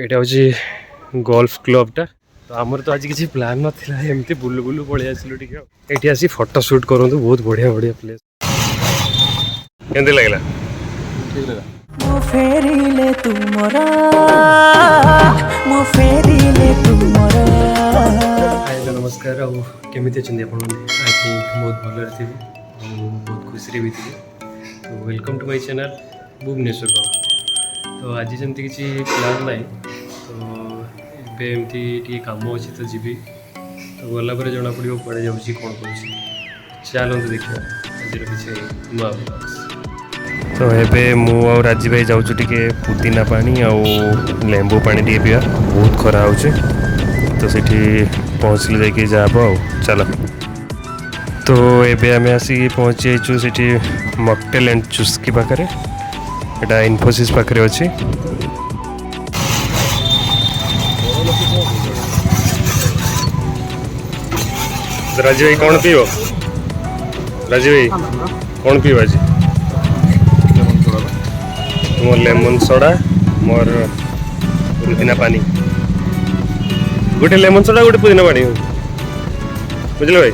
एटा हूँ गोल्फ क्लबटा। तो आमर तो आज किसी प्लान नाला एमती बुलू बुलू पलि आसलु ये आसी फोटो शूट करूँ बहुत बढ़िया बढ़िया प्लेस। केमती लगला? ठीक लगा। नमस्कार केमी अच्छा आप आई थिंक बहुत भल थी बहुत खुशी भी थी। तो welcome to my channel Bhubaneswar Baba. तो आज जमती किसी प्लान ना तो एमती काम अच्छी तो जी तो गलापर जना पड़ो पड़े जाऊँगी कौन कौन चलते देखा आज किसी नुआ ब्लॉग्स। तो ये मु आ राजी भाई जाऊँ टे पुदीना पानी आ लेंबू पानी टे पीवा बहुत खरा हो तो सेठी पहुँचले जाकि जाब आ चल। तो ये आम आसिक पहुँची जाइए सेठी मॉकटेल एंड चुस्की पाखे यहाँ इन्फोसिस पाखे अच्छी। राजू भाई कौन पीव? राजू भाई कौन पीव आज? मोर लेमन सोडा मोर पुदीना पानी गोटे लेमन सोडा गोटे पुदीना पानी बुझल भाई।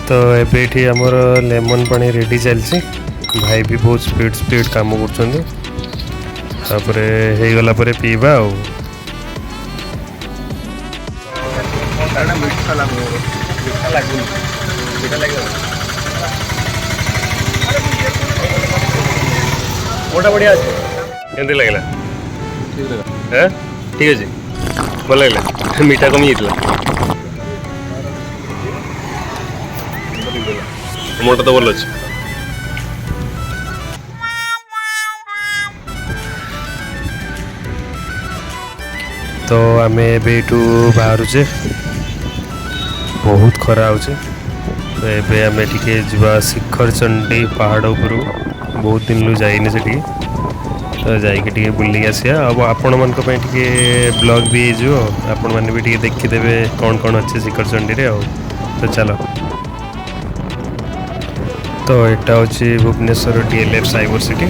तो ये आमर लेमन पानी रेडी चलती भाई भी बहुत स्पीड काम करगला पीवा मोटा बढ़िया केमती लगला? ठीक अच्छे भल लगे मीठा कमी जाता मोटा तो भल अच्छे। तो आम एटू बाहरुचे बहुत खरा हो तो ये आम टे जा शिखर चंडी पहाड़ उपर बहुत दिन लु जाइने से तो जाइए बुलिक आसिया अब आपण मान ब्लॉग भी हो आपण मैंने भी देखीदे कौन कौन अच्छे शिखर चंडी रे तो चलो। तो यहाँ हूँ भुवनेश्वर DLF साइबर सिटी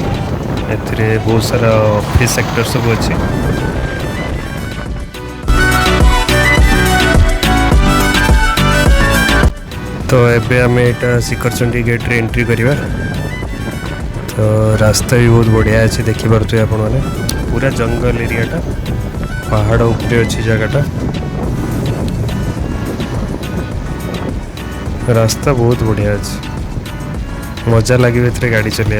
ए बहुत सारा ऑफिस सेक्टर सब अच्छे। तो एबे आम यहाँ शिखर चंडी गेट रे एंट्री करवा। तो रास्ता भी बहुत बढ़िया अच्छे देखी पारे आपण मैंने पूरा जंगल एरियाटा पहाड़ उपरे अच्छी जगहटा रास्ता बहुत बढ़िया अच्छे मजा लगे गाड़ी चलने।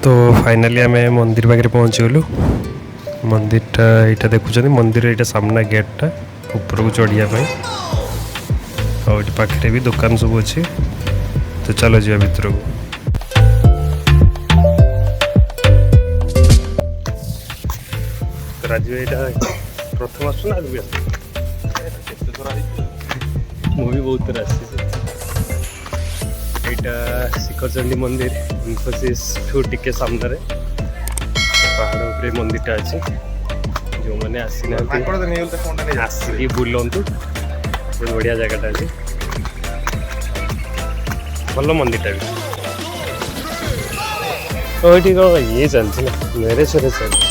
तो फाइनली आम मंदिर पाखे पहुँची गलु। मंदिरटा यहाँ देखुं मंदिर यहाँ सामना गेटटा ऊपर को चढ़िया और ये पाखे भी दुकान सब अच्छे। तो चलो जा भीतर को। राजू यहाँ प्रथम आसना मुझे बहुत थर यहाँ शिखर चंडी मंदिर इन्फोसिस ठू टिके सामने पहाड़ उपरे मंदिरटा अच्छी जो मैंने आसिक बुलतु बहुत बढ़िया जगहटा अच्छी भल मंदिरटा भी। तो ये कौन ये चलती ना मेरे से चलती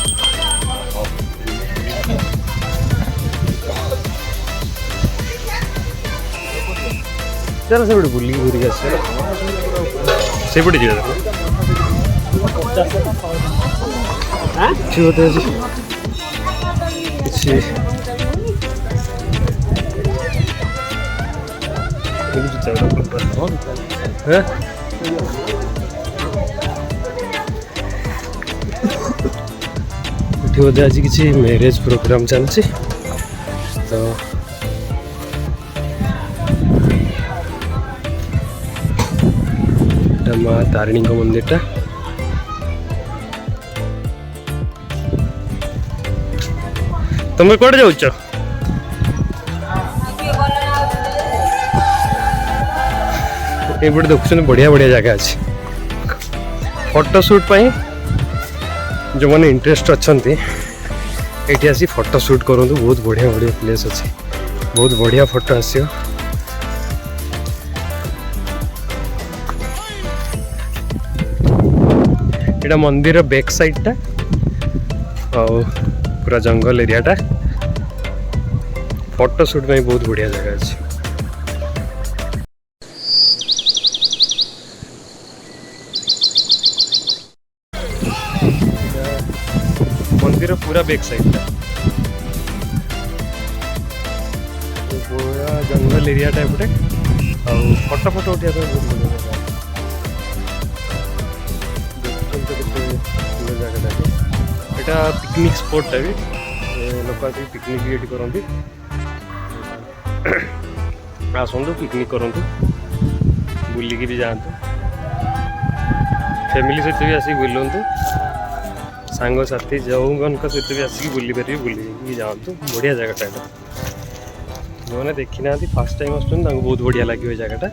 चलो से बुलिक घूरिक से बोधे आज किसी मैरेज प्रोग्राम चलती। तो माँ तारिणी मंदिरटा तुम कौन जाऊच ये देखुन बढ़िया बढ़िया जगह अच्छी फोटो शूट जो मैंने इंटरेस्ट अच्छा ये आसी फोटो शूट करूँ बहुत बढ़िया बढ़िया प्लेस अच्छी बहुत बढ़िया फोटो आसियो एटा मंदिर बैक साइड टा और पूरा जंगल एरिया टा फोटो शूट में बहुत बढ़िया जगह अच्छी मंदिर पूरा बैक साइड टा पूरा जंगल एरिया टा एपटे और फोटो फोटो उठा बहुत बढ़िया जगह एटा पिकनिक स्पॉट टा भी लोक आसी पिकनिक ये करती आसतु पिकनिक करूँ बुलिकी भी जातु फैमिली सहित भी आसिक बुलतु सांग साथी जो सहित भी आसिक बुली पारे बुली जातु बढ़िया जगह जो मैंने देखी ना फास्ट टाइम आस बहुत बढ़िया लगे जगह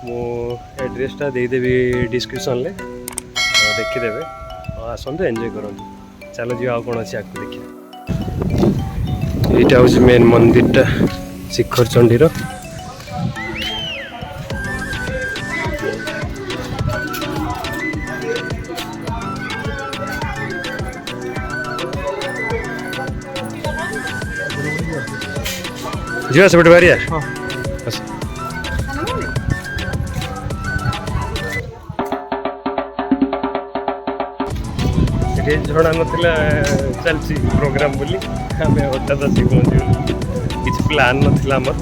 मो एड्रेसटा देदेवी डिस्क्रिप्शन में देखीदे आसतु एंजॉय करूँ चलो जी आउ कौन अच्छे आपको देखिए यहाँ हूँ मेन मंदिरटा शिखर चंडीर जी से बाहरिया झड़ा नाला चलती प्रोग्राम बोली आम हठात आसिक पहुँची किसी प्लान नाला आमर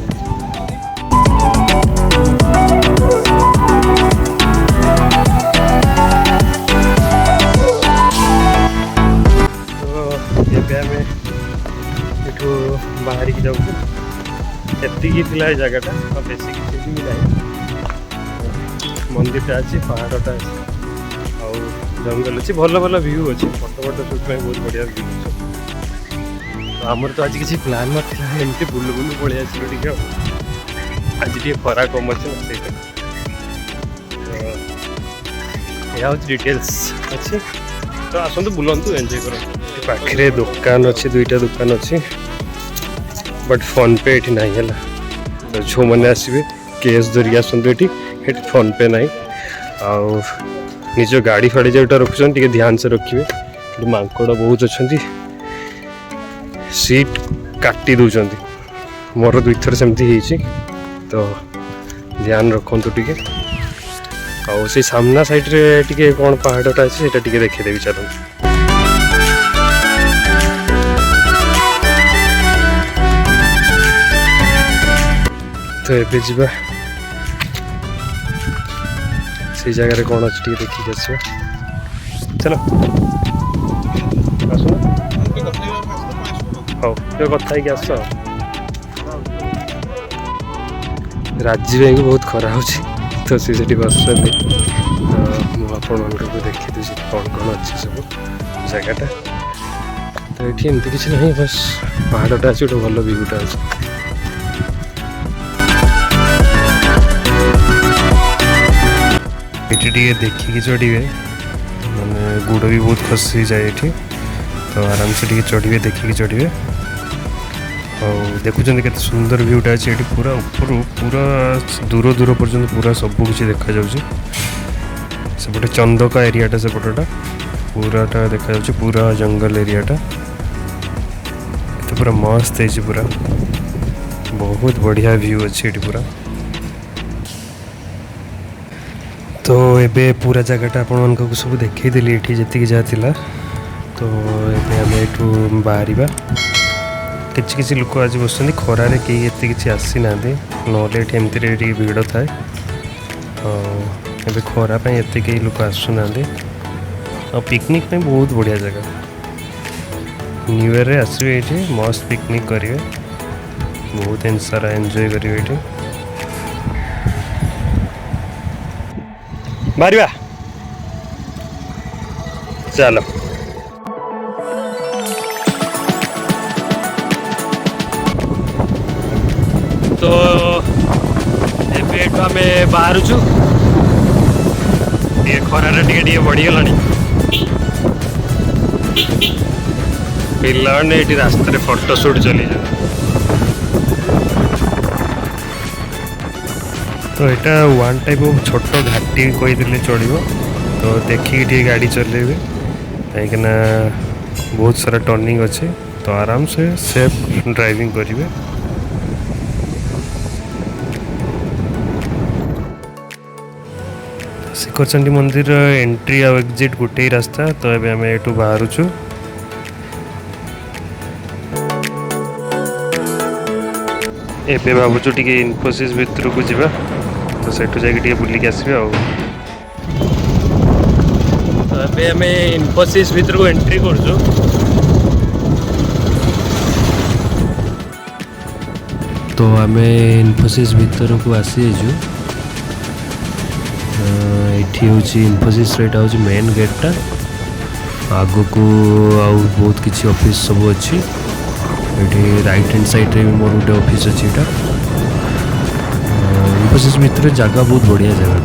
तो बाहर की जाऊँ एति जगहटा बेस किसी भी ना मंदिरटा अच्छी पहाड़टा अच्छी आउ जंगल अच्छी भल भल व्यू अच्छी फोटो फोटो शूट में बहुत बढ़िया व्यू अच्छे आमर तो आज किसी प्लान ना एमती बुलू बुलू पलि आस आज टे खरा कम अच्छे से यह डिटेल्स अच्छी तो आसतु बुलतु एंजॉय कर पाखे दुकान अच्छी दुईटा दुकान अच्छी बट फोन पे ये ना है जो मैंने आसवे कैश धरिक आसतु ये फोन पे ना आउ निज गाड़ी फाड़ी जो रखुन ध्यान से रखिए मांकड़ बहुत अच्छा सीट काटी दौरान मोर दुई थर सेमती तो ध्यान रखु टे आउ से सामना साइड रे टिके कौन पहाड़टा अच्छे से देखीदेवी चलू तो ये जा से जगह कौन अच्छे देखिए आस चलो आस हाँ तो कथा आस राजी भाई को बहुत खरा हो तो सी बस मुझे देखी दूसरी कौन कौन अच्छे सब जगहटा तो ये एमती किसी ना बस पहाड़टा अच्छे गोटे भल व्यूटा अच्छे ये देखिए चढ़े मैंने गुड़ भी बहुत खसी जाए ये तो आराम से चढ़े देखिए चढ़े और देखुं के सुंदर व्यूटा अच्छे ये पूरा ऊपर पूरा दूर दूर पर्यटन पूरा सबकि देखा सेपटे चंदका एरियाटा सेपटा पूराटा देखा पूरा जंगल एरियाटा तो पूरा मस्त है पूरा बहुत बढ़िया व्यू अच्छे ये पूरा तो एबे पूरा जगहटा आपण सब देखईदेली ये जी जहाँ तो ये बाहर किसी किसी लोक आज बस खरारे कहीं एत कि आसी ना ना एमती भिड़ थाए एबे खरापाई एत कई लोक आसुना पिकनिक में बहुत बढ़िया जगह न्यू ईयर आसवे ये मस्त पिकनिक करेंगे बहुत सारा एंजॉय करेंगे ये बाहर चलो तो एठू आम बाहरुचु खरार टे बढ़ीगला पिलाने ये रास्ता फोटोशूट चली तो यहाँ वन टाइप ऑफ छोट घाटी कहीदे चलो तो देखिए गाड़ी चलेबे कहीं बहुत सारा टर्निंग अच्छे तो आराम से सेफ ड्राइविंग करेंगे। शिखरचंडी मंदिर एंट्री आ एग्जिट गोटे ही रास्ता तो अभी आम एठू बाहरुचु एबे भावुचु टिके इन्फोसिस भितर को जीवा तो सेठू जाके बुलिक आसबे आ तो आम इन्फोसिस भितर को एंट्री करछु तो आम इन्फोसिस भितर को आसी ये इन्फोसिस यहाँ हूँ मेन गेटा आग को आउ बहुत किसी ऑफिस सब अच्छी ये राइट हैंड साइड रे भी मोर गोटे ऑफिस अच्छी यहाँ इन्फोसिस भितर जगह बहुत बढ़िया जगह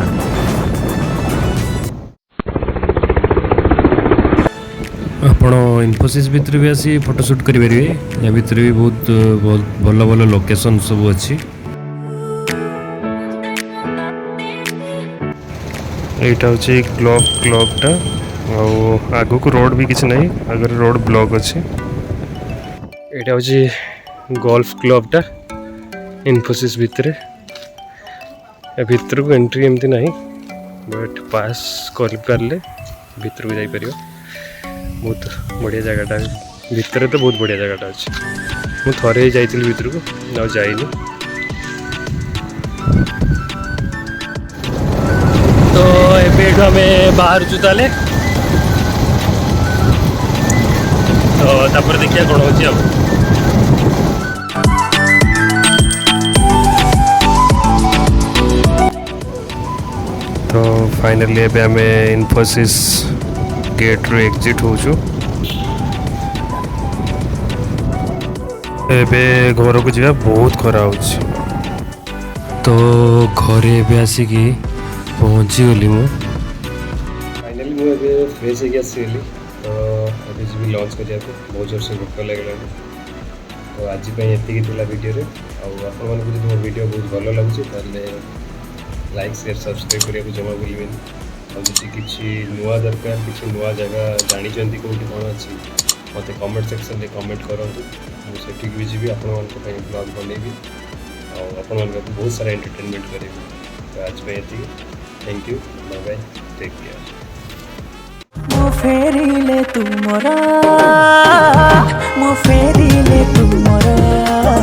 आपण इन्फोसिस भितर भी आसी फोटोशूट करेंगे या भितर भी बहुत भल भल लोकेशन सब अच्छी यहाँ हूँ क्लबटा आग को रोड भी किसी ना आगे रोड ब्लॉक अच्छे यहाँ हूँ गोल्फ क्लबटा इन्फोसिस भितर भितर को एंट्री एमती ना बट पास कर पारे भितर को जापर बहुत बढ़िया जगहटा भितर तो बहुत बढ़िया जगहटा अच्छे मुझे थरे जाइली भितर को ना जाइनी तो एबेठू आम बाहर ताले तो तापर देखिए कौन हो तो फाइनली एबे आम इन्फोसिस गेट रू एग्जिट होचु एबे घर को जा बहुत खरा हो तो घरे एबे आसिकी पहुँची गली मु फाइनली मुझे फ्रेश हो आसगली तो अभी जी लंच करने बहुत जोर से भोक लगे तो आज ये वीडियो आपण जो मो वीडियो बहुत भल लगे लाइक शेयर सब्सक्राइब करने को जमा भूलें और किसी नुआ दरकार किसी नुआ जगह जानते कौटी कौन अच्छी मत कमेंट सेक्शन में कमेंट करूँ मुझे भी जी आपण ब्लॉग बनैबी आपण बहुत सारा एंटरटेनमेंट करी तो आज ये thank you bye bye take care मो फेरिले तुमरा मो फेरिले तुमरा।